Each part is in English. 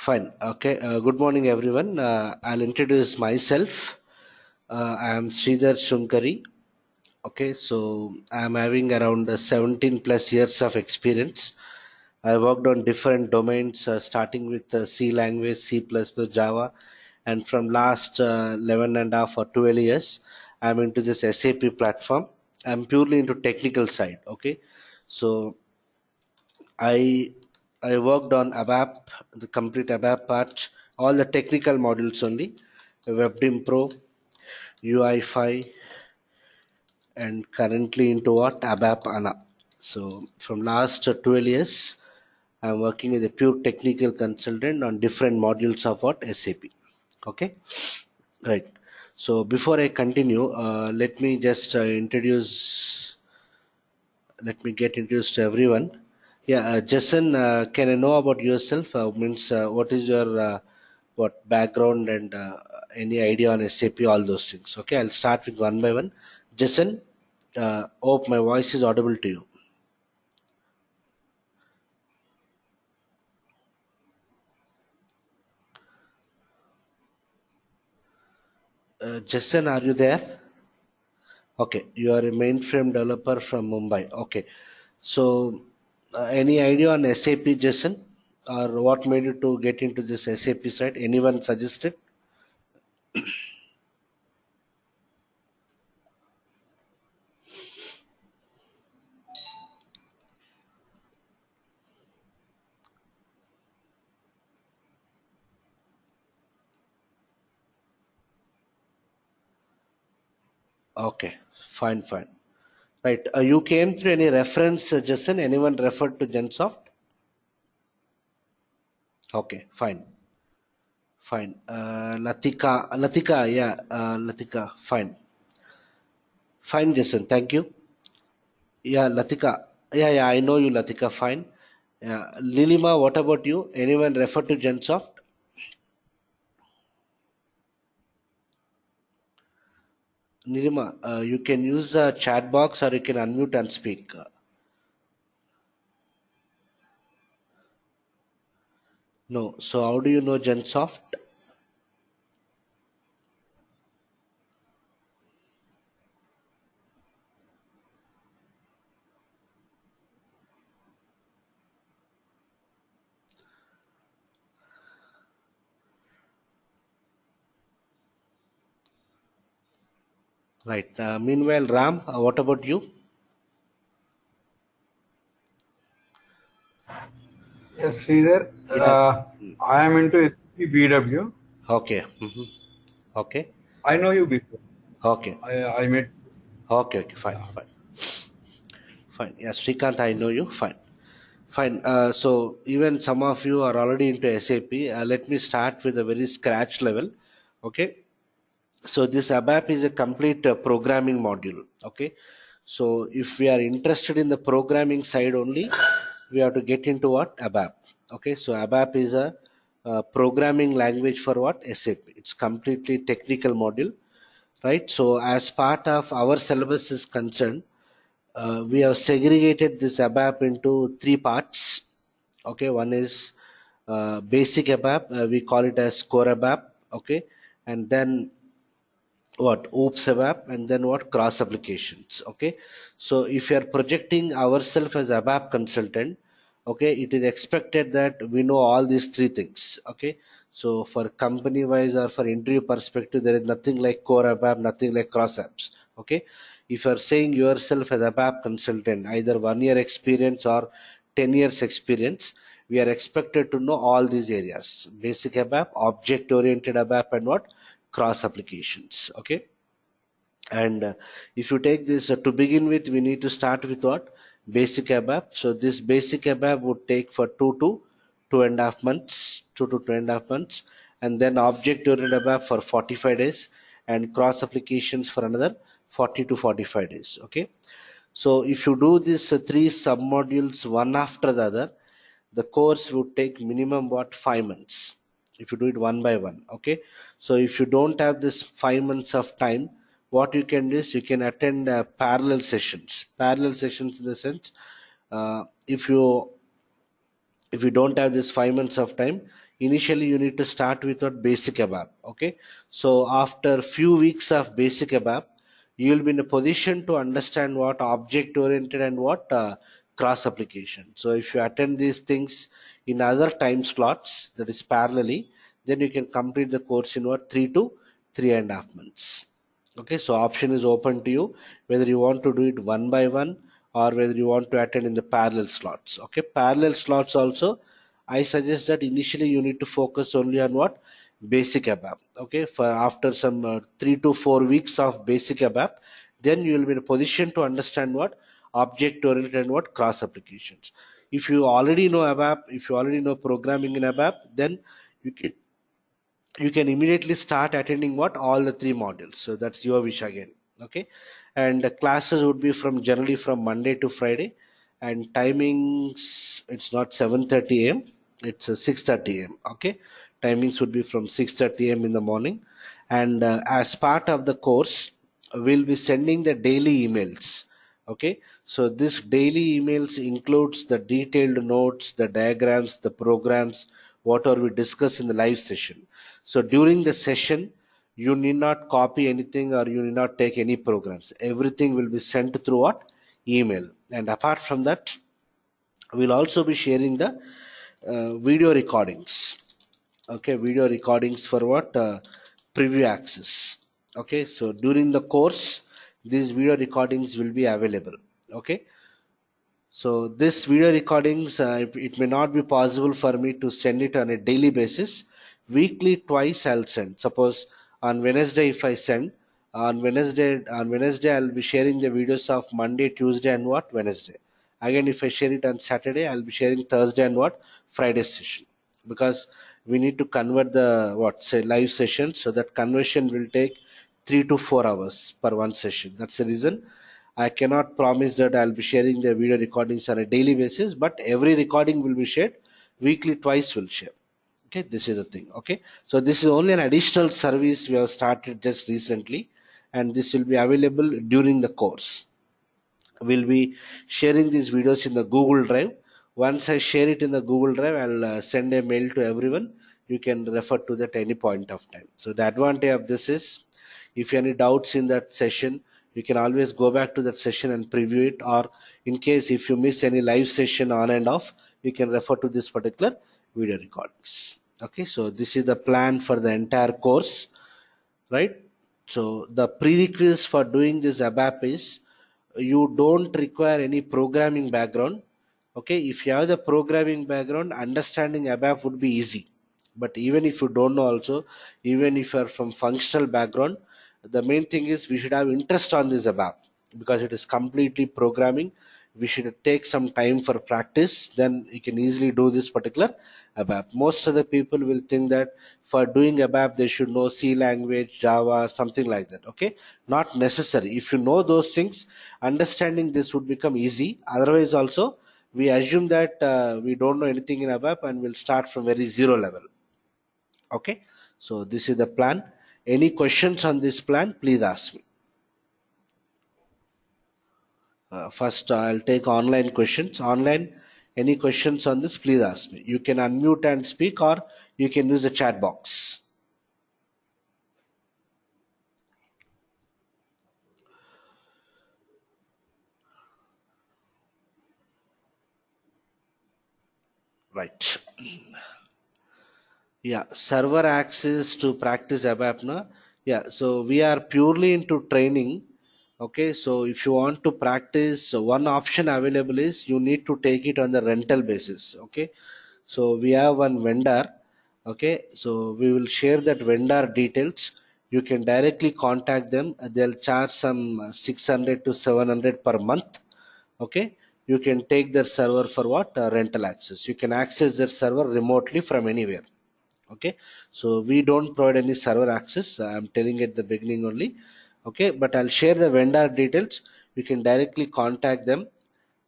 Fine. Okay. Good morning, everyone. I'll introduce myself. I am Sridhar Shunkari. Okay. So I'm having around 17 plus years of experience. I worked on different domains, starting with C language, C++, Java, and from last 11 and a half or 12 years, I'm into this SAP platform. I'm purely into technical side. Okay. So I I worked on ABAP, the complete ABAP part, all the technical modules only, WebDim Pro, UI5, and currently into what ABAP ANA. So from last 12 years, I'm working as a pure technical consultant on different modules of what SAP. Okay, right. So before I continue, let me get introduced to everyone. Yeah, Jason, can I know about yourself? Means what is your what background and any idea on SAP, all those things. Okay, I'll start with one by one. Jason, hope my voice is audible to you. Jason, are you there? Okay, you are a mainframe developer from Mumbai. Okay, so any idea on SAP, Jason, or what made you to get into this SAP side? Anyone suggested? Okay, fine, fine. Right. You came through any reference, Jason? Anyone referred to Gensoft? Okay, fine, fine. Latika, yeah, Latika, fine, fine, Jason. Thank you. Yeah, Latika, yeah, I know you, Latika, fine. Yeah, Lilima, what about you? Anyone referred to Gensoft? Nilima, you can use the chat box or you can unmute and speak. No. So how do you know Gensoft? Right. Meanwhile, Ram, what about you? Yes, Sridhar. Yeah. I am into SAP BW. Okay. Okay. I know you before. Okay. I met. Okay. Okay. Fine. Yeah. Fine. Fine. Yeah, Srikanth, I know you. Fine. Fine. So even some of you are already into SAP. Let me start with a very scratch level. Okay. So this ABAP is a complete programming module. Okay. So if we are interested in the programming side only, we have to get into what ABAP. Okay. So ABAP is a programming language for what SAP. It's completely technical module, right? So as part of our syllabus is concerned, we have segregated this ABAP into three parts. Okay, one is basic ABAP, we call it as core ABAP. Okay, and then what oops ABAP, and then what cross applications. Okay, so if you are projecting ourselves as ABAP consultant, okay, it is expected that we know all these three things. Okay, so for company wise or for interview perspective, there is nothing like core ABAP, nothing like cross apps. Okay, if you are saying yourself as ABAP consultant, either 1 year experience or 10 years experience, we are expected to know all these areas: basic ABAP, object oriented ABAP, and what cross applications. Okay, and if you take this to begin with, we need to start with what basic ABAP. So this basic ABAP would take for 2 to 2.5 months, 2 to 2.5 months, and then object oriented ABAP for 45 days, and cross applications for another 40 to 45 days. Okay, so if you do these three sub modules one after the other, the course would take minimum what 5 months if you do it one by one. Okay, so if you don't have this 5 months of time, what you can do is you can attend parallel sessions in the sense, uh, if you if you don't have this 5 months of time, initially you need to start with what basic ABAP. Okay, so after few weeks of basic ABAP, you will be in a position to understand what object oriented and what cross application. So if you attend these things in other time slots, that is parallelly, then you can complete the course in what 3 to 3.5 months. Okay, so option is open to you whether you want to do it one by one or whether you want to attend in the parallel slots. Okay, parallel slots also, I suggest that initially you need to focus only on what basic ABAP. Okay, for after some 3 to 4 weeks of basic ABAP, then you will be in a position to understand what object oriented and what cross applications. If you already know ABAP, if you already know programming in ABAP, then you can immediately start attending what all the 3 modules. So that's your wish again. Okay, and the classes would be from generally from Monday to Friday, and timings, it's not 7:30 a.m., it's 6:30 a.m. Okay, timings would be from 6:30 a.m. in the morning. And as part of the course, we'll be sending the daily emails. Okay, so this daily emails includes the detailed notes, the diagrams, the programs, whatever we discuss in the live session. So during the session, you need not copy anything or you need not take any programs. Everything will be sent through what? Email. And apart from that, we'll also be sharing the video recordings. Okay, video recordings for what? Preview access. Okay, so during the course, these video recordings will be available. Okay, so this video recordings, it may not be possible for me to send it on a daily basis. Weekly, twice I'll send. Suppose on Wednesday, if I send on Wednesday I'll be sharing the videos of Monday, Tuesday, and what Wednesday. Again, if I share it on Saturday, I'll be sharing Thursday and what Friday session, because we need to convert the what say live session. So that conversion will take 3 to 4 hours per one session. That's the reason I cannot promise that I'll be sharing the video recordings on a daily basis, but every recording will be shared weekly, twice will share. Okay, this is the thing. Okay, so this is only an additional service we have started just recently, and this will be available during the course. We'll be sharing these videos in the Google Drive. Once I share it in the Google Drive, I'll send a mail to everyone. You can refer to that any point of time. So the advantage of this is, if you have any doubts in that session, you can always go back to that session and preview it, or in case if you miss any live session on and off, you can refer to this particular video recordings. Okay, so this is the plan for the entire course, right? So the prerequisites for doing this ABAP is, you don't require any programming background. Okay, if you have the programming background, understanding ABAP would be easy. But even if you don't know also, even if you are from functional background, the main thing is we should have interest on this ABAP, because it is completely programming. We should take some time for practice, then you can easily do this particular ABAP. Most of the people will think that for doing ABAP they should know C language, Java, something like that. Okay, not necessary. If you know those things, understanding this would become easy. Otherwise also, we assume that we don't know anything in ABAP and we'll start from very zero level. Okay, so this is the plan. Any questions on this plan, please ask me. First, I'll take online questions. Online, any questions on this, please ask me. You can unmute and speak, or you can use the chat box. Right. Yeah, server access to practice ABAP, na? Yeah, so we are purely into training. Okay, so if you want to practice, so one option available is you need to take it on the rental basis. Okay, so we have one vendor. Okay, so we will share that vendor details. You can directly contact them. They'll charge some 600 to 700 per month. Okay, you can take their server for what rental access. You can access their server remotely from anywhere. Okay, so we don't provide any server access. I'm telling at the beginning only. Okay, but I'll share the vendor details. You can directly contact them.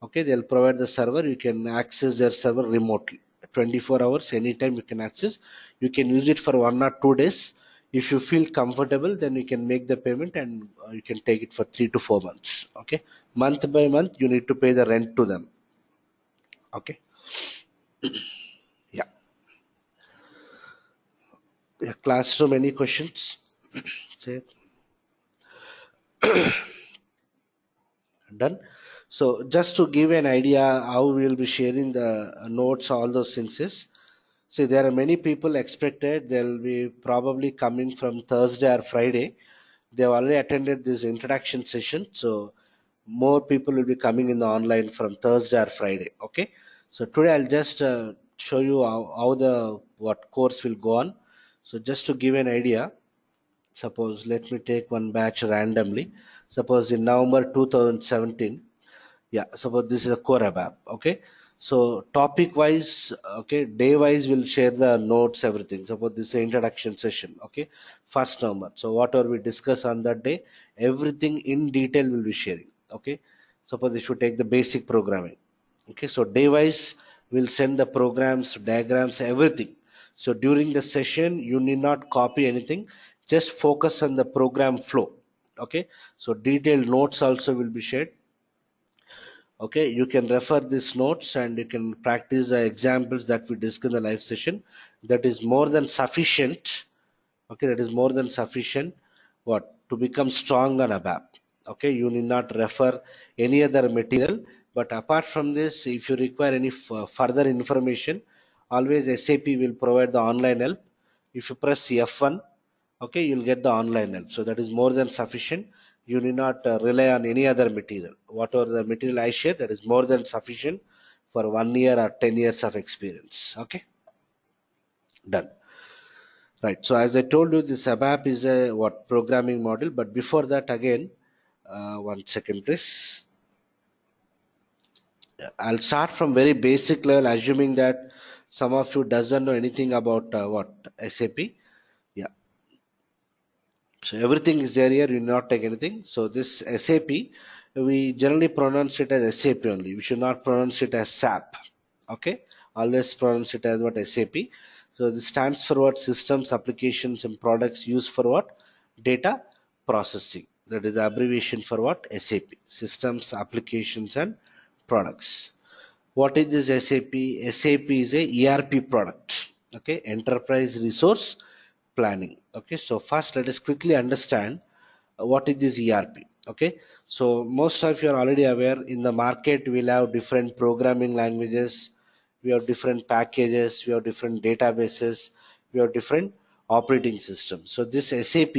Okay, they'll provide the server. You can access their server remotely 24 hours anytime. You can access. You can use it for 1 or 2 days. If you feel comfortable, then you can make the payment, and you can take it for 3 to 4 months. Okay, month by month you need to pay the rent to them. Okay, yeah. Yeah, classroom, any questions? Say done. So just to give an idea how we will be sharing the notes, all those things is, see, there are many people expected they'll be probably coming from Thursday or Friday. They have already attended this introduction session, so more people will be coming in the online from Thursday or Friday. Okay, so today I'll just show you how the what course will go on. So just to give an idea, suppose let me take one batch randomly. Suppose in November 2017, yeah, suppose this is a core app. Okay, so topic wise, okay, day wise we'll share the notes, everything. Suppose this is an introduction session. Okay, first number, so whatever we discuss on that day, everything in detail will be sharing. Okay, suppose if you take the basic programming, okay, so day wise we'll send the programs, diagrams, everything. So during the session you need not copy anything, just focus on the program flow. Okay, so detailed notes also will be shared. Okay, you can refer these notes and you can practice the examples that we discussed in the live session. That is more than sufficient. Okay, that is more than sufficient what to become strong on ABAP. Okay, you need not refer any other material. But apart from this, if you require any further information, always SAP will provide the online help. If you press F1, okay, you'll get the online help, so that is more than sufficient. You need not rely on any other material. Whatever the material I share, that is more than sufficient for 1 year or 10 years of experience. Okay, done. Right. So as I told you, this ABAP is a what programming model. But before that, again, 1 second, please. I'll start from very basic level, assuming that some of you doesn't know anything about what SAP. Yeah. So everything is there here. You not take anything. So this SAP, we generally pronounce it as SAP only. We should not pronounce it as SAP. Okay. Always pronounce it as what SAP. So this stands for what systems, applications, and products used for what data processing. That is the abbreviation for what SAP. Systems, applications, and products. What is this SAP? SAP is a ERP product. Okay, enterprise resource planning. Okay, so first let us quickly understand what is this ERP. Okay, so most of you are already aware, in the market we'll have different programming languages, we have different packages, we have different databases, we have different operating systems. So this SAP,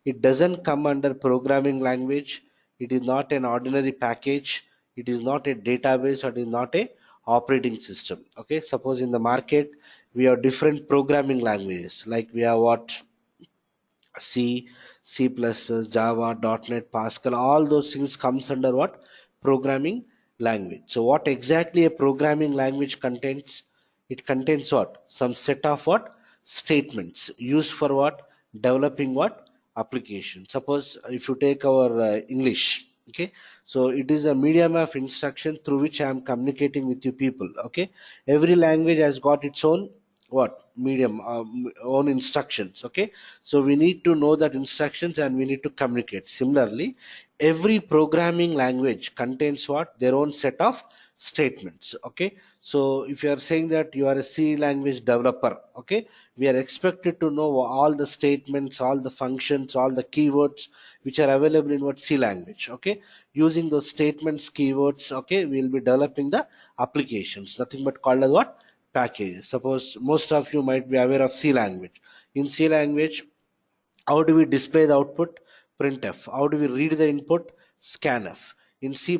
it doesn't come under programming language. It is not an ordinary package. It is not a database, or it is not a operating system. Okay, suppose in the market we have different programming languages, like we have what C, C++, Java, .NET, Pascal, all those things comes under what? Programming language. So what exactly a programming language contains? It contains what? Some set of what? Statements used for what? Developing what? Application. Suppose if you take our English, okay, so it is a medium of instruction through which I am communicating with you people. Okay, every language has got its own what medium, own instructions. Okay, so we need to know that instructions and we need to communicate. Similarly, every programming language contains what their own set of statements. Okay, so if you are saying that you are a C language developer, okay, we are expected to know all the statements, all the functions, all the keywords which are available in what C language. Okay, using those statements, keywords, okay, we will be developing the applications, nothing but called as what package. Suppose most of you might be aware of C language. In C language, how do we display the output? Printf. How do we read the input? Scanf. In C++,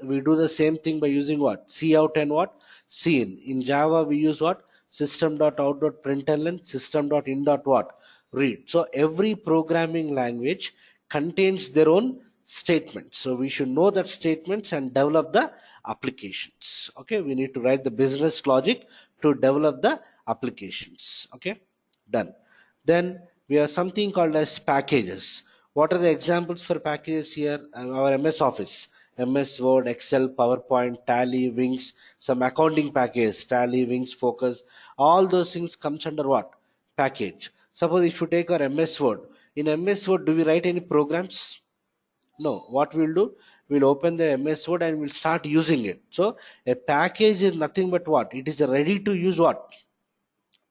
we do the same thing by using what? Cout and what? Cin. In Java, we use what? System.out.println, system.in. What? Read. So every programming language contains their own statements. So we should know that statements and develop the applications. Okay, we need to write the business logic to develop the applications. Okay, done. Then we have something called as packages. What are the examples for packages here? Our MS Office, MS Word, Excel, PowerPoint, Tally, Wings, some accounting packages, Tally, Wings, Focus, all those things comes under what? Package. Suppose if you take our MS Word, in MS Word, do we write any programs? No. What we'll do, we'll open the MS Word and we'll start using it. So a package is nothing but what? It is a ready to use what?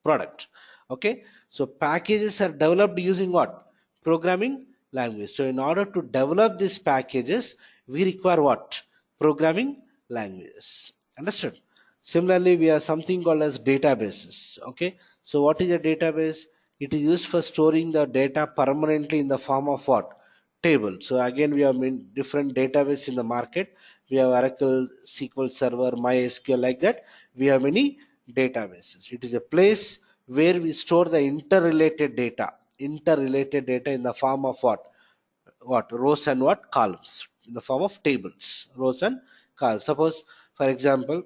Product. Okay, So packages are developed using what? Programming language. So in order to develop these packages, we require what? Programming languages. Understood? Similarly, we have something called as databases. Okay. So what is a database? It is used for storing the data permanently in the form of what? Table. So again, we have different database in the market. We have Oracle, SQL Server, MySQL, like that. We have many databases. It is a place where we store the interrelated data in the form of what rows and what columns, in the form of tables, rows and columns. Suppose, for example,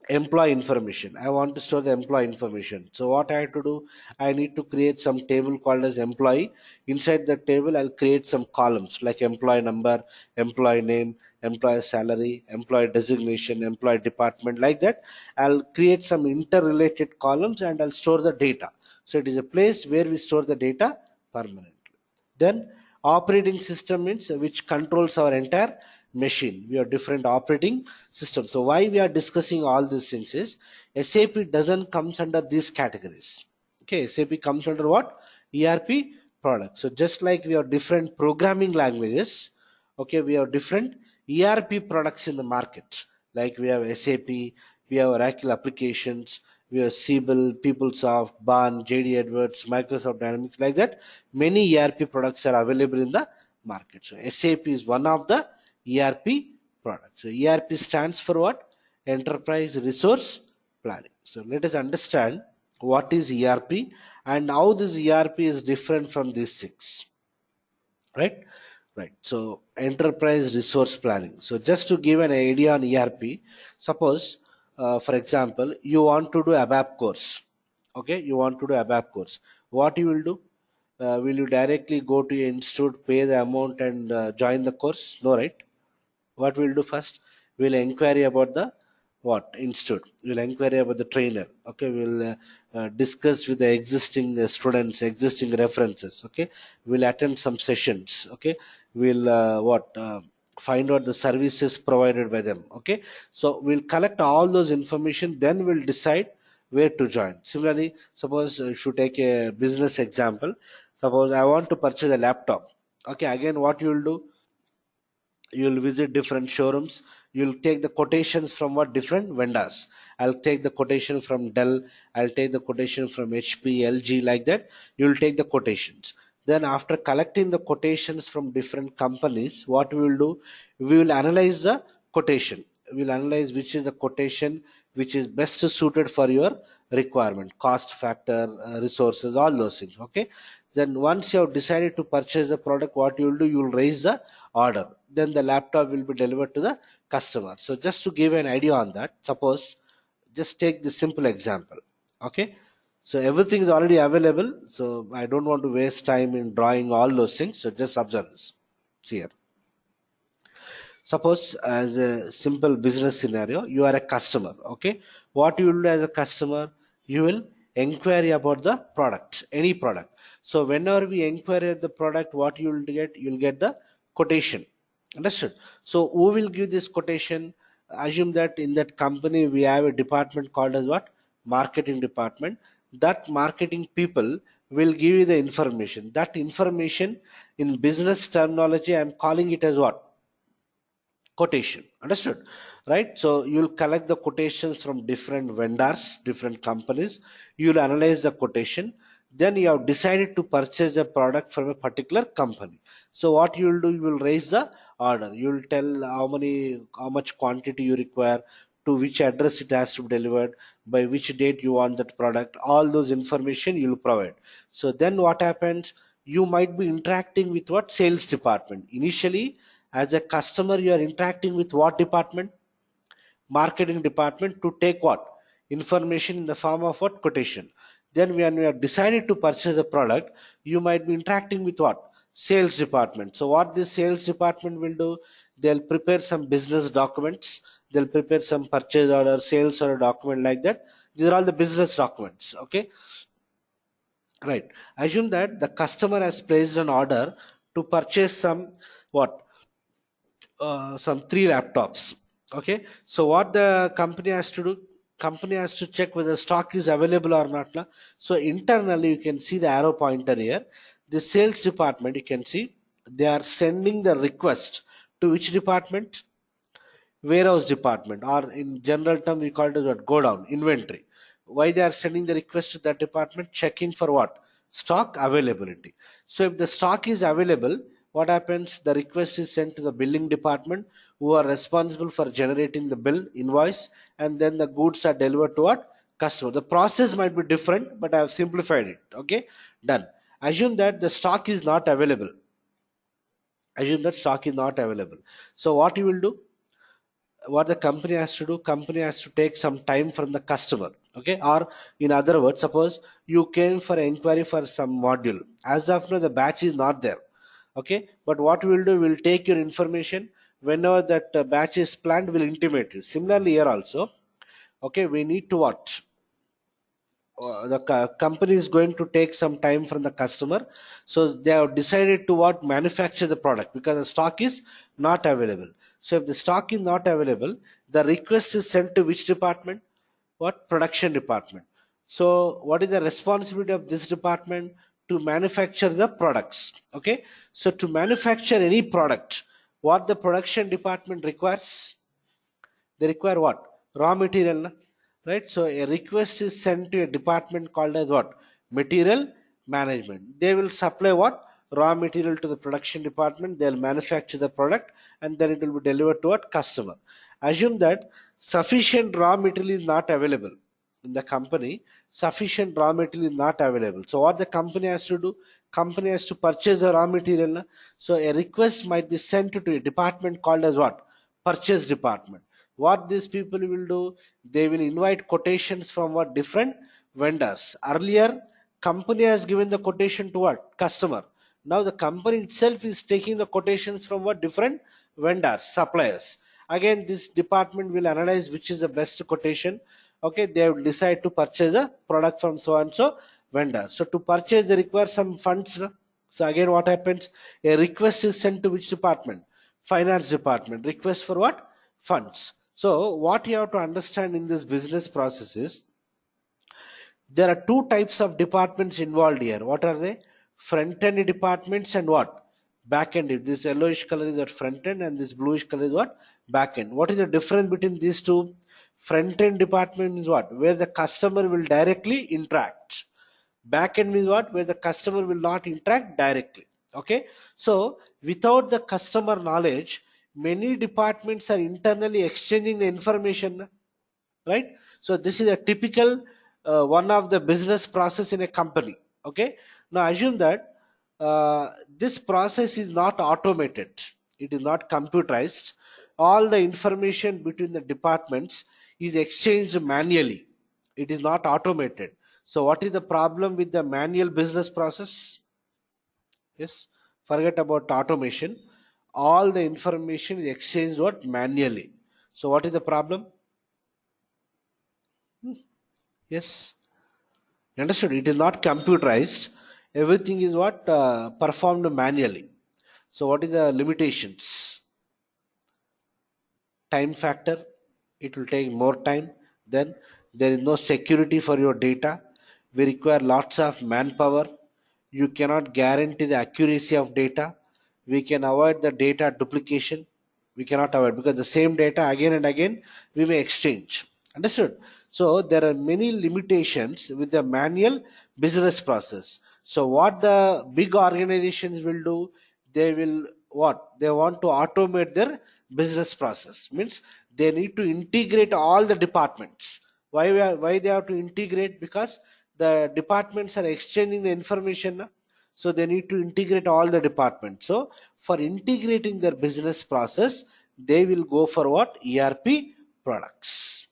employee information. I want to store the employee information. So what I have to do, I need to create some table called as employee. Inside the table, I'll create some columns like employee number, employee name, employee salary, employee designation, employee department, like that. I'll create some interrelated columns and I'll store the data. So it is a place where we store the data permanently. Then operating system means which controls our entire machine. We have different operating systems. So why we are discussing all these things is SAP doesn't comes under these categories. Okay, SAP comes under what? ERP product. So just like we have different programming languages, okay, we have different ERP products in the market. Like we have SAP, we have Oracle applications, we have Siebel, PeopleSoft, Ban, JD Edwards, Microsoft Dynamics, like that. Many ERP products are available in the market. So SAP is one of the ERP products. So ERP stands for what? Enterprise Resource Planning. So let us understand what is ERP and how this ERP is different from these six. Right. So enterprise resource planning. So just to give an idea on ERP, suppose for example you want to do ABAP course. Okay, you want to do ABAP course. What you will do, will you directly go to your institute, pay the amount and join the course? No, right? What we'll do first, we'll inquire about the what institute, we'll inquire about the trainer. Okay, we'll discuss with the existing students, existing references. Okay, we'll attend some sessions. Okay, we'll find out the services provided by them. Okay, so we'll collect all those information, then we'll decide where to join. Similarly, suppose if you take a business example, suppose I want to purchase a laptop. Okay, again what you will do, you'll visit different showrooms, you'll take the quotations from what different vendors. I'll take the quotation from Dell, I'll take the quotation from HP, LG, like that. You'll take the quotations. Then after collecting the quotations from different companies, what we will do, we will analyze the quotation. We'll analyze which is the quotation which is best suited for your requirement, cost factor, resources, all those things. Okay, then once you have decided to purchase the product, what you will do, you will raise the order. Then the laptop will be delivered to the customer. So just to give an idea on that, suppose just take the simple example. Okay, so everything is already available, so I don't want to waste time in drawing all those things. So just observe this. See here, suppose as a simple business scenario, you are a customer. Okay, what you will do as a customer, you will inquire about the product, any product. So whenever we inquire the product, what you will get, you'll get the quotation. Understood? So who will give this quotation? Assume that in that company we have a department called as what? Marketing department. That marketing people will give you the information. That information in business terminology, I'm calling it as what? Quotation. Understood? Right? So you'll collect the quotations from different vendors, different companies. You'll analyze the quotation, then you have decided to purchase a product from a particular company. So what you will do, you will raise the order. You will tell how much quantity you require, to which address it has to be delivered, by which date you want that product. All those information you will provide. So then what happens, you might be interacting with what? Sales department. Initially, as a customer, you are interacting with what department? Marketing department, to take what? Information in the form of what? Quotation. Then when we have decided to purchase a product, you might be interacting with what? Sales department. So what this sales department will do, they'll prepare some business documents, they'll prepare some purchase order, sales order document, like that. These are all the business documents. Okay, right. Assume that the customer has placed an order to purchase some what? Some three laptops. Okay, so what the company has to do, company has to check whether stock is available or not. Na? So internally, you can see the arrow pointer here. The sales department, you can see they are sending the request to which department? Warehouse department, or in general term we call it as what? Go down, inventory. Why they are sending the request to that department? Checking for what? Stock availability. So if the stock is available, what happens? The request is sent to the billing department, who are responsible for generating the bill invoice, and then the goods are delivered to what? Customer. The process might be different, but I have simplified it. Okay, done. Assume that the stock is not available. Assume that stock is not available. So what you will do? What the company has to do? Company has to take some time from the customer. Okay, or in other words, suppose you came for inquiry for some module. As of now, the batch is not there. Okay, but what we'll do, we'll take your information. Whenever that batch is planned, we'll intimate you. Similarly here also, okay, we need to what? The company is going to take some time from the customer, so they have decided to what? Manufacture the product, because the stock is not available. So if the stock is not available, the request is sent to which department? What? Production department. So what is the responsibility of this department? To manufacture the products. Okay, so to manufacture any product, what the production department requires? They require what? Raw material, right? So a request is sent to a department called as what? Material management. They will supply what? Raw material to the production department. They'll manufacture the product, and then it will be delivered to a customer. Assume that sufficient raw material is not available in the company. Sufficient raw material is not available. So what the company has to do? Company has to purchase the raw material. So a request might be sent to a department called as what? Purchase department. What these people will do? They will invite quotations from what? Different vendors. Earlier, company has given the quotation to what? Customer. Now the company itself is taking the quotations from what? Different vendors, suppliers. Again, this department will analyze which is the best quotation. Okay, they will decide to purchase a product from so and so vendor. So to purchase, they require some funds. So again, what happens? A request is sent to which department? Finance department. Request for what? Funds. So what you have to understand in this business process is, there are two types of departments involved here. What are they? Front end departments and what? Back end. This yellowish color is what? Front end, and this bluish color is what? Back end. What is the difference between these two? Front end department is what? Where the customer will directly interact. Back end means what? Where the customer will not interact directly. Okay, so without the customer knowledge, many departments are internally exchanging the information, right? So this is a typical one of the business process in a company. Okay, now assume that this process is not automated, it is not computerized. All the information between the departments is exchanged manually, it is not automated. So what is the problem with the manual business process? Yes, forget about automation. All the information is exchanged what? Manually. So what is the problem? Yes, understood. It is not computerized. Everything is what? Performed manually. So what is the limitations? Time factor. It will take more time. Then there is no security for your data. We require lots of manpower. You cannot guarantee the accuracy of data. We can avoid the data duplication. We cannot avoid, because the same data again and again we may exchange. Understood? So there are many limitations with the manual business process. So what the big organizations will do, they will what? They want to automate their business process. Means they need to integrate all the departments. Why they have to integrate? Because the departments are exchanging the information. Na? So they need to integrate all the departments. So for integrating their business process, they will go for what? ERP products.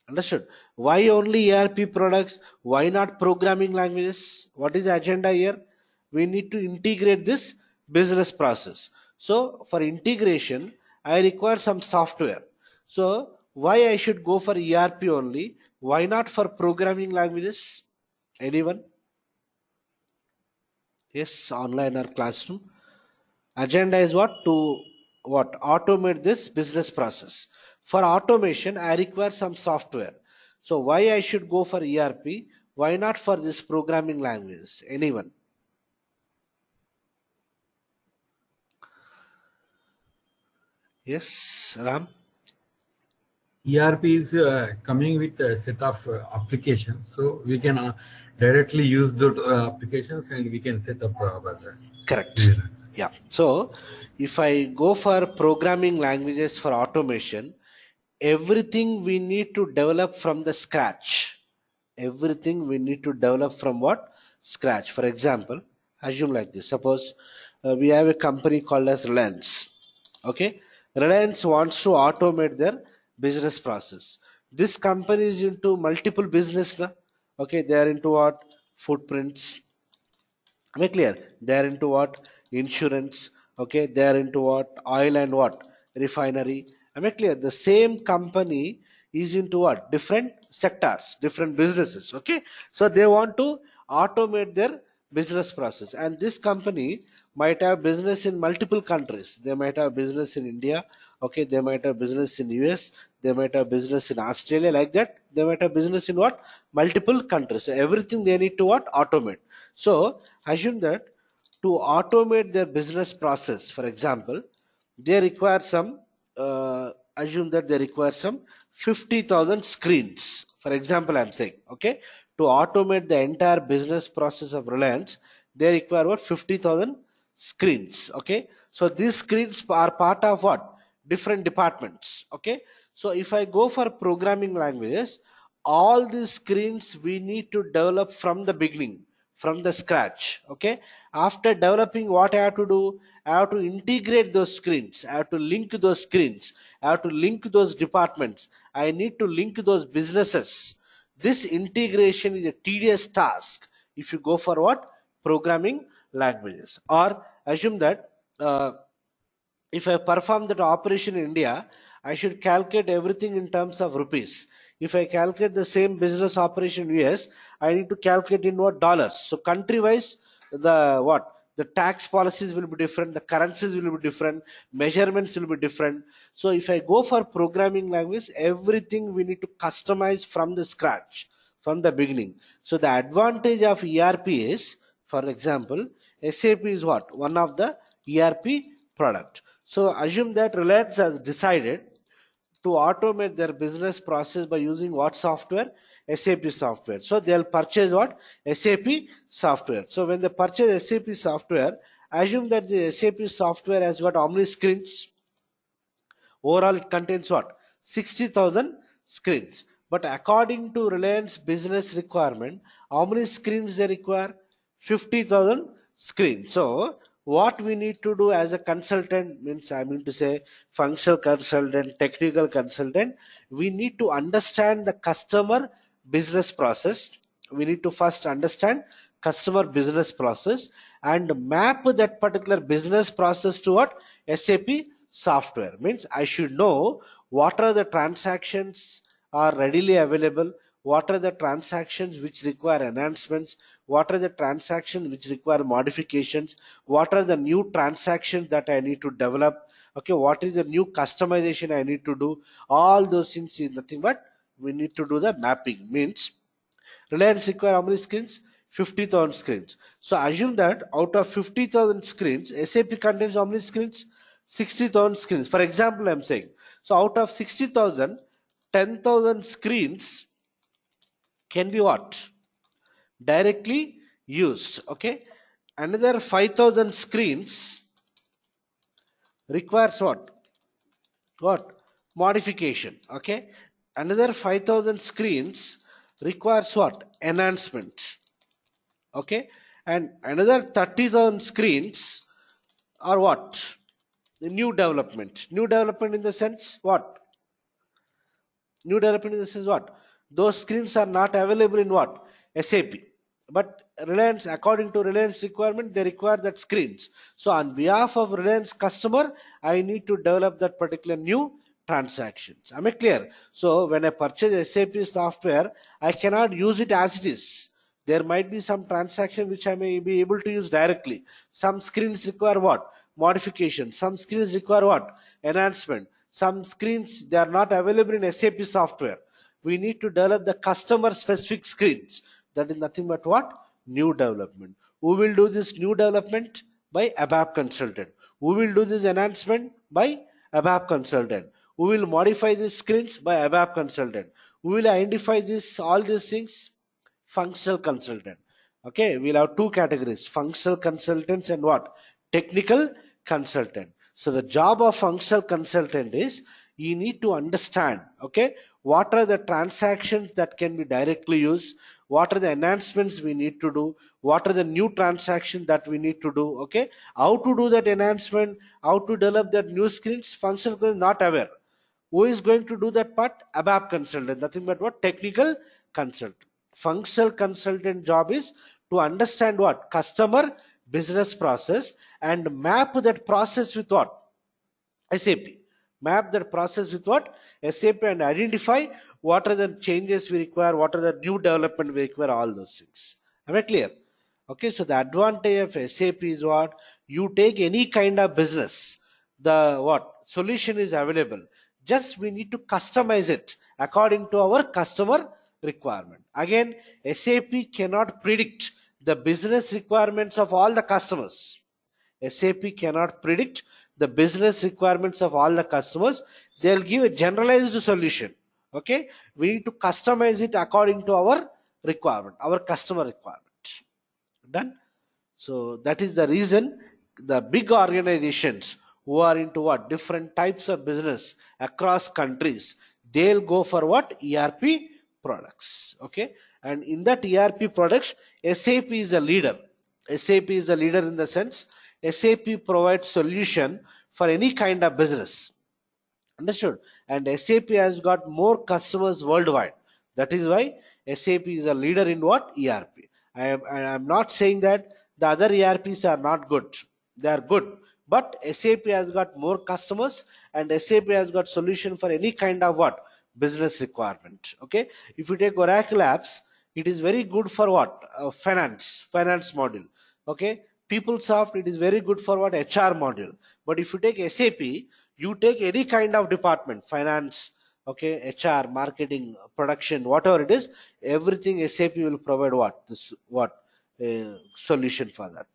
Understood? Why only ERP products? Why not programming languages? What is the agenda here? We need to integrate this business process. So for integration, I require some software. So why I should go for ERP only? Why not for programming languages? Anyone? Yes, online or classroom. Agenda is what? To what? Automate this business process. For automation, I require some software. So why I should go for ERP? Why not for this programming language? Anyone? Yes, Ram? ERP is coming with a set of applications, so we can directly use those applications and we can set up our Correct. business. Yeah. So if I go for programming languages for automation, everything we need to develop from the scratch. Everything we need to develop from what? Scratch. For example, assume like this. Suppose we have a company called as Reliance. Okay. Reliance wants to automate their business process. This company is into multiple business. Na? Okay. They are into what? Footprints. Am I clear? They are into what? Insurance. Okay. They are into what? Oil and what? Refinery. Am I clear? The same company is into what? Different sectors, different businesses. Okay. So they want to automate their business process. And this company might have business in multiple countries. They might have business in India. Okay. They might have business in US. They might have business in Australia, like that. They might have business in what? Multiple countries. So everything they need to what? Automate. So assume that to automate their business process, for example, they require some, assume that they require some 50,000 screens. For example, I'm saying, okay, to automate the entire business process of Reliance, they require what? 50,000 screens. Okay, so these screens are part of what? Different departments. Okay, so if I go for programming languages, all these screens we need to develop from the beginning, from the scratch. Okay, after developing, what I have to do? I have to integrate those screens, I have to link those screens, I have to link those departments, I need to link those businesses. This integration is a tedious task if you go for what? Programming languages. Or assume that if I perform that operation in India, I should calculate everything in terms of rupees. If I calculate the same business operation in US, I need to calculate in what? Dollars. So country wise, the what? The tax policies will be different, the currencies will be different, measurements will be different. So if I go for programming language, everything we need to customize from the scratch, from the beginning. So the advantage of ERP is, for example, SAP is what? One of the ERP product. So assume that Reliance has decided to automate their business process by using what software? SAP software. So they'll purchase what? SAP software. So when they purchase SAP software, assume that the SAP software has got how many screens? Overall, it contains what? 60,000 screens. But according to Reliance business requirement, how many screens they require? 50,000 screens. So, what we need to do as a consultant, means I mean to say functional consultant, technical consultant, we need to understand the customer business process. We need to first understand customer business process and map that particular business process to what? SAP software. Means I should know what are the transactions are readily available, what are the transactions which require enhancements, what are the transactions which require modifications, what are the new transactions that I need to develop, okay, what is the new customization I need to do. All those things is nothing but we need to do the mapping. Means Reliance require how many screens? 50,000 screens. So assume that out of 50,000 screens, SAP contains how many screens? 60,000 screens. For example, I'm saying. So out of 60,000, 10,000 screens can be what? Directly used. Okay. Another 5,000 screens requires what? What? Modification. Okay. Another 5,000 screens requires what? Enhancement. Okay, and another 30,000 screens are what? The new development in the sense what? New development in the sense what? Those screens are not available in what? SAP, but Reliance, according to Reliance requirement, they require that screens. So on behalf of Reliance customer, I need to develop that particular new transactions. Am I clear? So when I purchase SAP software, I cannot use it as it is. There might be some transaction which I may be able to use directly. Some screens require what? Modification. Some screens require what? Enhancement. Some screens they are not available in SAP software. We need to develop the customer specific screens. That is nothing but what? New development. Who will do this new development? By ABAP consultant. Who will do this enhancement? By ABAP consultant. Who will modify these screens? By ABAP consultant. Who will identify this all these things? Functional consultant. Okay, we'll have two categories: functional consultants and what? Technical consultant. So the job of functional consultant is you need to understand, okay, what are the transactions that can be directly used, what are the enhancements we need to do, what are the new transactions that we need to do, okay, how to do that enhancement, how to develop that new screens. Functional consultant is not aware. Who is going to do that part? ABAP consultant, nothing but what? Technical consultant. Functional consultant job is to understand what? Customer business process and map that process with what? SAP. Map that process with what? SAP, and identify what are the changes we require, what are the new development we require, all those things. Am I clear? Okay, so the advantage of SAP is what? You take any kind of business, the what? Solution is available. Just we need to customize it according to our customer requirement. Again, SAP cannot predict the business requirements of all the customers. SAP cannot predict the business requirements of all the customers. They'll give a generalized solution. Okay, we need to customize it according to our requirement, our customer requirement. Done. So that is the reason the big organizations who are into what? Different types of business across countries, they'll go for what? ERP products. Okay, and in that ERP products, SAP is a leader. SAP is a leader in the sense SAP provides solution for any kind of business. Understood? And SAP has got more customers worldwide. That is why SAP is a leader in what? ERP. I am not saying that the other ERPs are not good. They are good. But SAP has got more customers and SAP has got solution for any kind of what? Business requirement. Okay. If you take Oracle apps, it is very good for what? Finance module. Okay. PeopleSoft, it is very good for what? HR module. But if you take SAP, you take any kind of department, finance, okay, HR, marketing, production, whatever it is, everything SAP will provide what? This what? Solution for that.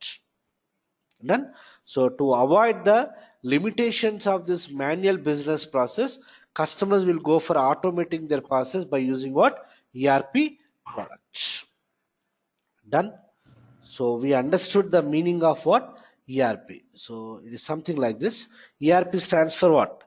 Done. So to avoid the limitations of this manual business process, customers will go for automating their process by using what? ERP products. Done. So we understood the meaning of what? ERP. So it is something like this. ERP stands for what?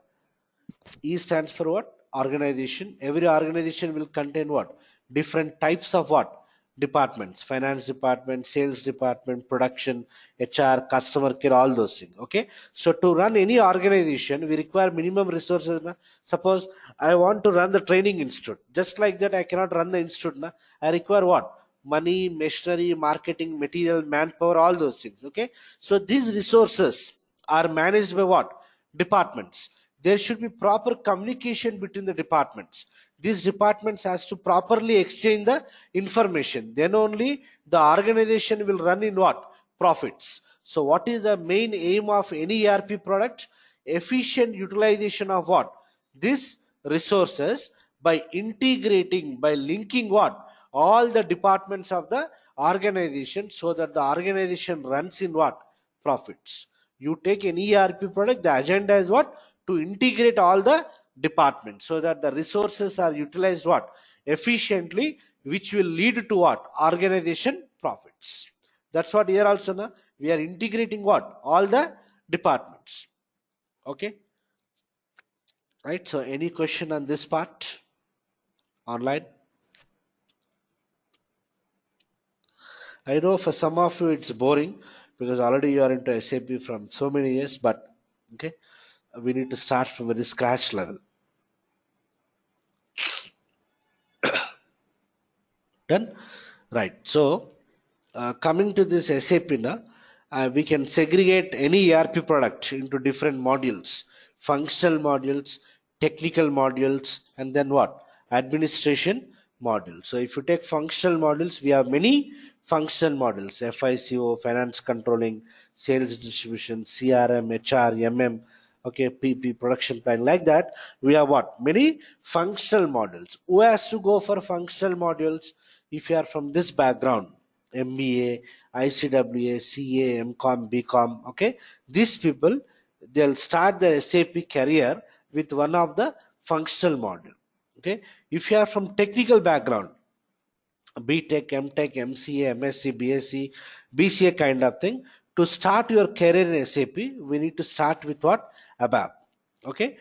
E stands for what? Organization. Every organization will contain what? Different types of what? Departments. Finance department, sales department, production, HR, customer care, all those things. Okay. So to run any organization, we require minimum resources. Na? Suppose I want to run the training institute. Just like that, I cannot run the institute. Na? I require what? Money, machinery, marketing, material, manpower, all those things. Okay. So these resources are managed by what? Departments. There should be proper communication between the departments. These departments has to properly exchange the information. Then only the organization will run in what? Profits. So what is the main aim of any ERP product? Efficient utilization of what? These resources by integrating, by linking what? All the departments of the organization so that the organization runs in what? Profits. You take an ERP product, the agenda is what? To integrate all the departments so that the resources are utilized what? Efficiently, which will lead to what? Organization profits. That's what here also now we are integrating what? All the departments. Okay. Right. So any question on this part online? I know for some of you it's boring because already you are into SAP from so many years, but okay, we need to start from a very scratch level. Done? Right. So coming to this SAP now, we can segregate any ERP product into different modules: functional modules, technical modules, and then what? Administration modules. So if you take functional modules, we have many functional modules: FICO, finance controlling, sales distribution, CRM, HR, MM, okay, PP, production planning, like that. We have what? Many functional modules. Who has to go for functional modules? If you are from this background, MBA, ICWA, CA, MCOM, BCom, okay, these people, they'll start their SAP career with one of the functional module. Okay, if you are from technical background, BTech, MTech, MCA, MSc, BSc, BCA kind of thing. To start your career in SAP, we need to start with what? ABAP. Okay,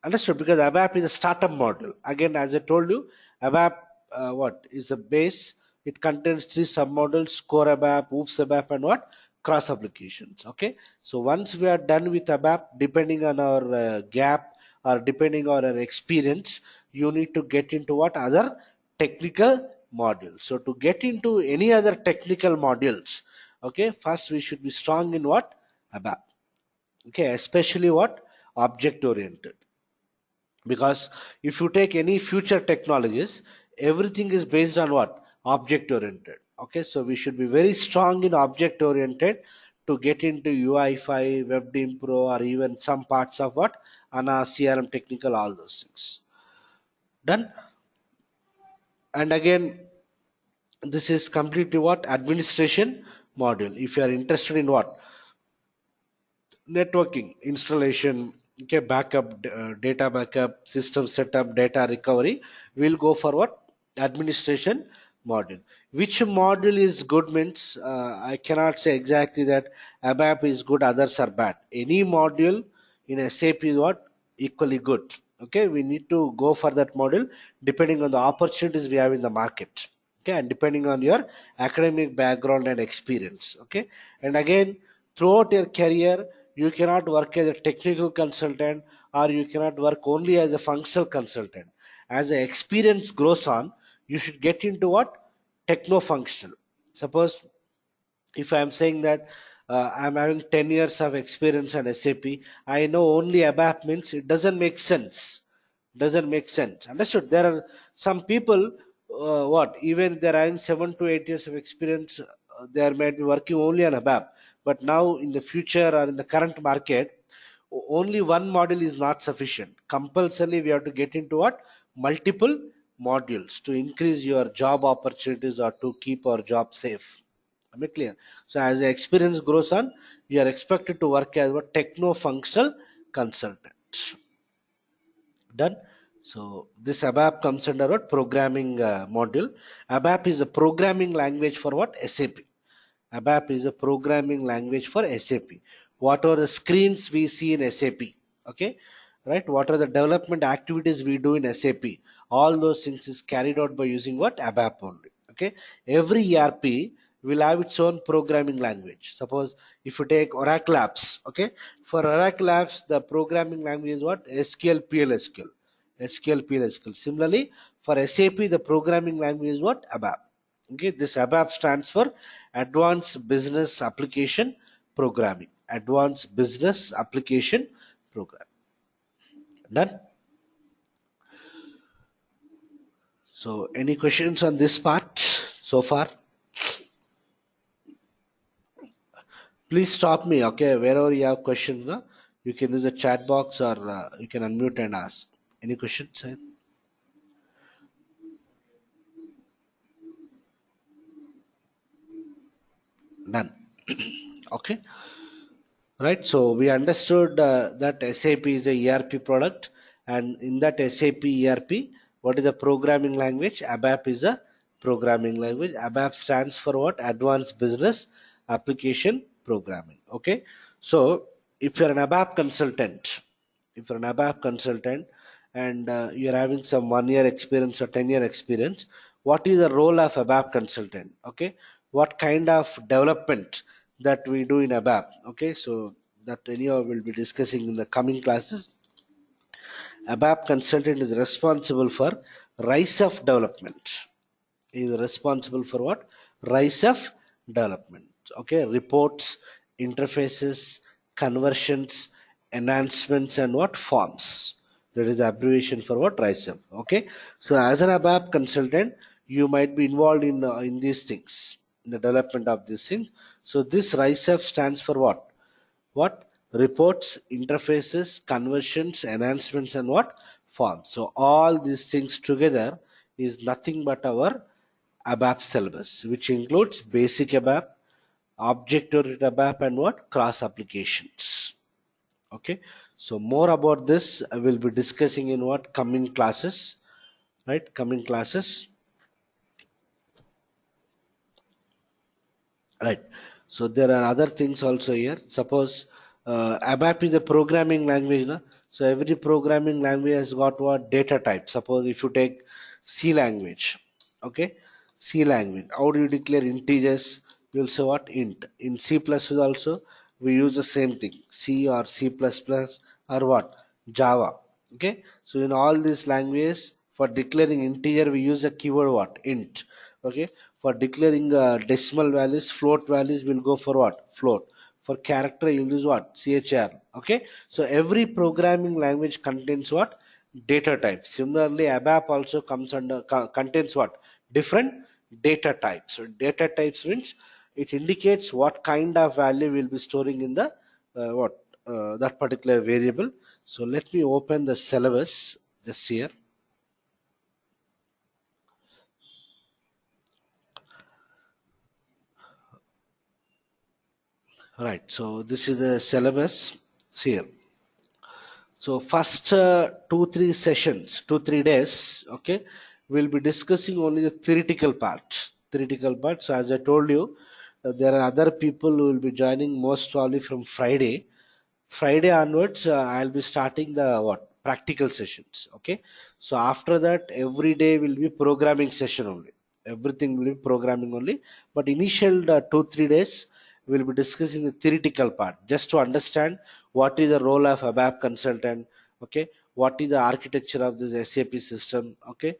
understood? Because ABAP is a startup module. Again, as I told you, ABAP what is a base? It contains three submodules: core ABAP, OOPS ABAP, and what? Cross applications. Okay, so once we are done with ABAP, depending on our gap or depending on our experience, you need to get into what other technical modules. So to get into any other technical modules, okay, first we should be strong in what? ABAP. Okay, especially what? Object oriented. Because if you take any future technologies, everything is based on what? Object oriented. Okay, so we should be very strong in object oriented to get into UI5, WebDim Pro, or even some parts of what? ANA, CRM technical, all those things. Done. And again, this is completely what? Administration module. If you are interested in what? Networking, installation, okay, backup, data backup, system setup, data recovery, we'll go for what? Administration module. Which module is good means, I cannot say exactly that ABAP is good, others are bad. Any module in SAP is what? Equally good. Okay, we need to go for that module depending on the opportunities we have in the market, okay, and depending on your academic background and experience. Okay, and again, throughout your career, you cannot work as a technical consultant, or you cannot work only as a functional consultant. As the experience grows on, you should get into what? Techno functional. Suppose if I'm saying that I'm having 10 years of experience on SAP, I know only ABAP means, it doesn't make sense. Doesn't make sense. Understood? There are some people, what, even they're having 7 to 8 years of experience, they might be working only on ABAP. But now in the future or in the current market, only one module is not sufficient. Compulsorily, we have to get into what? Multiple modules to increase your job opportunities or to keep our job safe. Am I clear? So as the experience grows on, you are expected to work as a techno-functional consultant. Done. So this ABAP comes under what? Programming module. ABAP is a programming language for what? SAP. ABAP is a programming language for SAP. What are the screens we see in SAP? Okay, right? What are the development activities we do in SAP? All those things is carried out by using what? ABAP only. Okay, every ERP will have its own programming language. Suppose if you take Oracle apps, okay, for Oracle apps, the programming language is what? SQL, PLSQL. SQL, PLSQL. Similarly, for SAP, the programming language is what? ABAP. Okay, this ABAP stands for Advanced Business Application Programming. Advanced Business Application Program. Done. So, any questions on this part so far? Please stop me. Okay, wherever you have questions, you can use the chat box or you can unmute and ask. Any questions? Done. Okay. Right, so we understood that SAP is a ERP product, and in that SAP ERP, what is the programming language? ABAP is a programming language. ABAP stands for what? Advanced Business Application Programming. Okay, so if you're an ABAP consultant, and you're having some 1 year experience or 10 year experience, what is the role of ABAP consultant? Okay, what kind of development that we do in ABAP? Okay, so that anyhow we'll be discussing in the coming classes. ABAP consultant is responsible for rise of development. He is responsible for what? Rise of development. Okay, reports, interfaces, conversions, enhancements, and what? Forms. That is the abbreviation for what? Rise of. Okay, so as an ABAP consultant, you might be involved in these things, in the development of these things. So this rise of stands for what? What? reports, interfaces, conversions, enhancements, and what? Forms. So all these things together is nothing but our ABAP syllabus, which includes basic ABAP, object-oriented ABAP, and what? Cross applications. Okay. So more about this I will be discussing in what? Coming classes, right? Coming classes. Right. So there are other things also here. Suppose ABAP is a programming language, na? So every programming language has got what? Data type. Suppose if you take C language, okay, C language. How do you declare integers? You'll say what? Int. In C plus also we use the same thing. C or C plus plus or what? Java. Okay. So in all these languages, for declaring integer we use a keyword what? Int. Okay. For declaring decimal values, float values will go for what? Float. For character you'll use what? Chr. Okay. So every programming language contains what? Data types. Similarly, ABAP also comes under contains what? Different data types. So data types means it indicates what kind of value we'll be storing in the what that particular variable. So let me open the syllabus just here. Right. So this is the syllabus here. So first 2 3 sessions, 2 3 days, okay, we'll be discussing only the theoretical part. Theoretical part. So as I told you, there are other people who will be joining most probably from Friday. Friday onwards, I'll be starting the what practical sessions. Okay, so after that, every day will be programming session only. Everything will be programming only. But initial 2 3 days, we'll be discussing the theoretical part just to understand what is the role of a ABAP consultant. Okay, what is the architecture of this SAP system. Okay,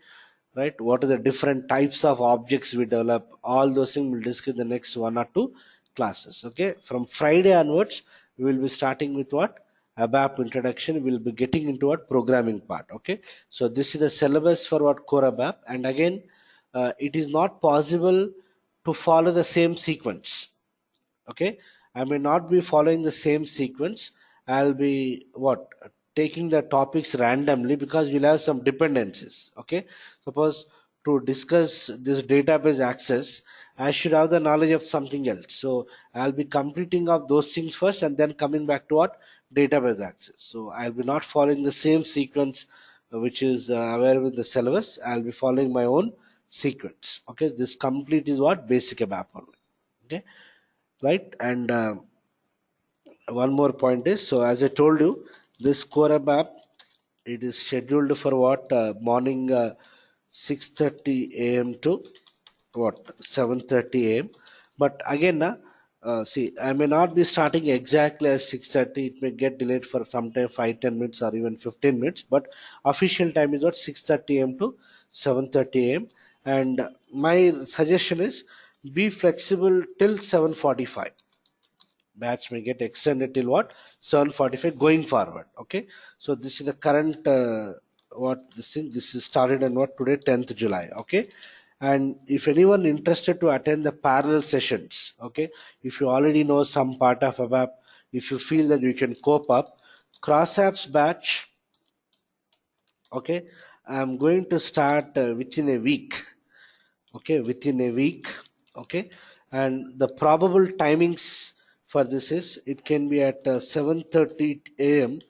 right? What are the different types of objects we develop? All those things we'll discuss in the next 1 or 2 classes. Okay, from Friday onwards, we will be starting with what? ABAP introduction. We'll be getting into what? Programming part. Okay, so this is the syllabus for what? Core ABAP. And again, it is not possible to follow the same sequence. Okay, I may not be following the same sequence. I'll be what? Taking the topics randomly because we'll have some dependencies. Okay, suppose to discuss this database access, I should have the knowledge of something else. So I'll be completing of those things first and then coming back to what? Database access. So I'll be not following the same sequence which is available in the syllabus. I'll be following my own sequence. Okay, this complete is what? Basic ABAP only. Okay, right? And one more point is, so as I told you, this core app, it is scheduled for what? Morning 6:30 a.m. to what? 7:30 a.m. But again, see, I may not be starting exactly at 6:30. It may get delayed for sometime 5 10 minutes or even 15 minutes. But official time is what? 6:30 a.m. to 7:30 a.m. And my suggestion is be flexible till 7:45. Batch may get extended till what? 7:45 going forward. Okay, so this is the current what this is started on what? Today 10th July. Okay, and if anyone interested to attend the parallel sessions, okay, if you already know some part of ABAP, if you feel that you can cope up, cross apps batch, okay, I'm going to start within a week. Okay, within a week. Okay, and the probable timings for this is it can be at 7:30 a.m.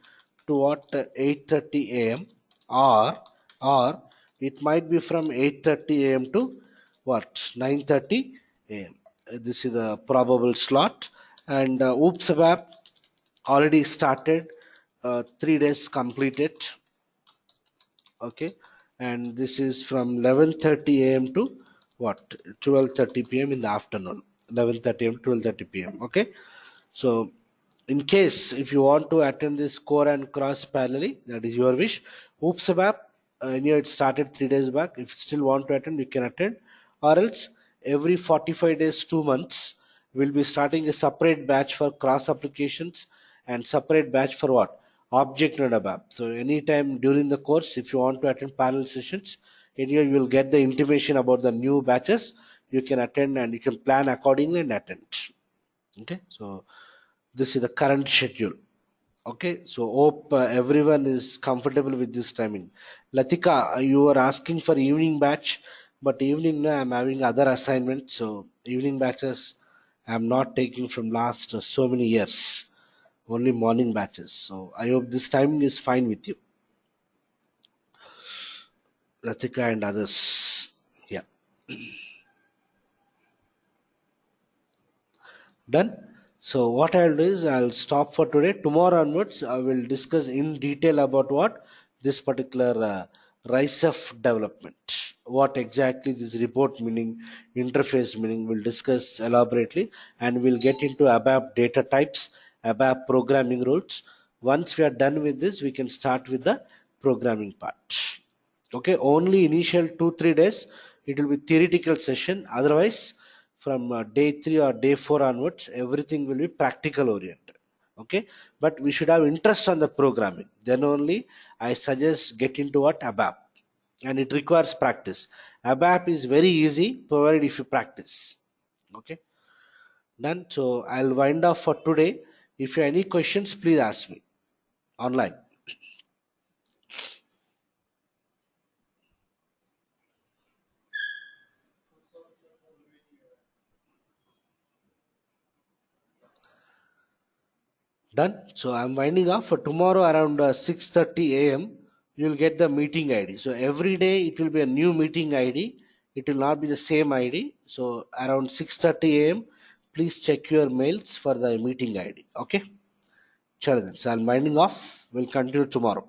to what? 8:30 a.m. or it might be from 8:30 a.m. to what? 9:30 a.m. This is the probable slot. And oops ABAP already started, 3 days completed. Okay, and this is from 11:30 a.m. to what? 12:30 p.m. in the afternoon. 11:30 a.m. 12:30 p.m. Okay, so in case if you want to attend this core and cross parallelly, that is your wish. Oops ABAP, it started 3 days back. If you still want to attend, you can attend, or else every 45 days, 2 months, we'll be starting a separate batch for cross applications and separate batch for what? Object and ABAP. So anytime during the course, if you want to attend parallel sessions, in here you will get the intimation about the new batches. You can attend and you can plan accordingly and attend. Okay, so this is the current schedule. Okay, so hope everyone is comfortable with this timing. Latika, you were asking for evening batch, but evening no, I'm having other assignments, so evening batches I'm not taking from last so many years. Only morning batches. So I hope this timing is fine with you, Latika and others. Yeah, done. So what I'll do is I'll stop for today. Tomorrow onwards, I will discuss in detail about what this particular rise of development. What exactly this report meaning, interface meaning, we'll discuss elaborately, and we'll get into ABAP data types, ABAP programming rules. Once we are done with this, we can start with the programming part. Okay, only initial 2 3 days it will be theoretical session. Otherwise, from day 3 or day 4 onwards, everything will be practical oriented. Okay, but we should have interest on the programming, then only I suggest get into what ABAP. And it requires practice. ABAP is very easy provided if you practice. Okay, done. So I'll wind up for today. If you have any questions, please ask me online. Done. So I'm winding off for tomorrow around 6:30 a.m. You'll get the meeting ID. So every day it will be a new meeting ID. It will not be the same ID. So around 6:30 a.m. Please check your mails for the meeting ID. Okay. Chalo then. So I'm winding off. We'll continue tomorrow.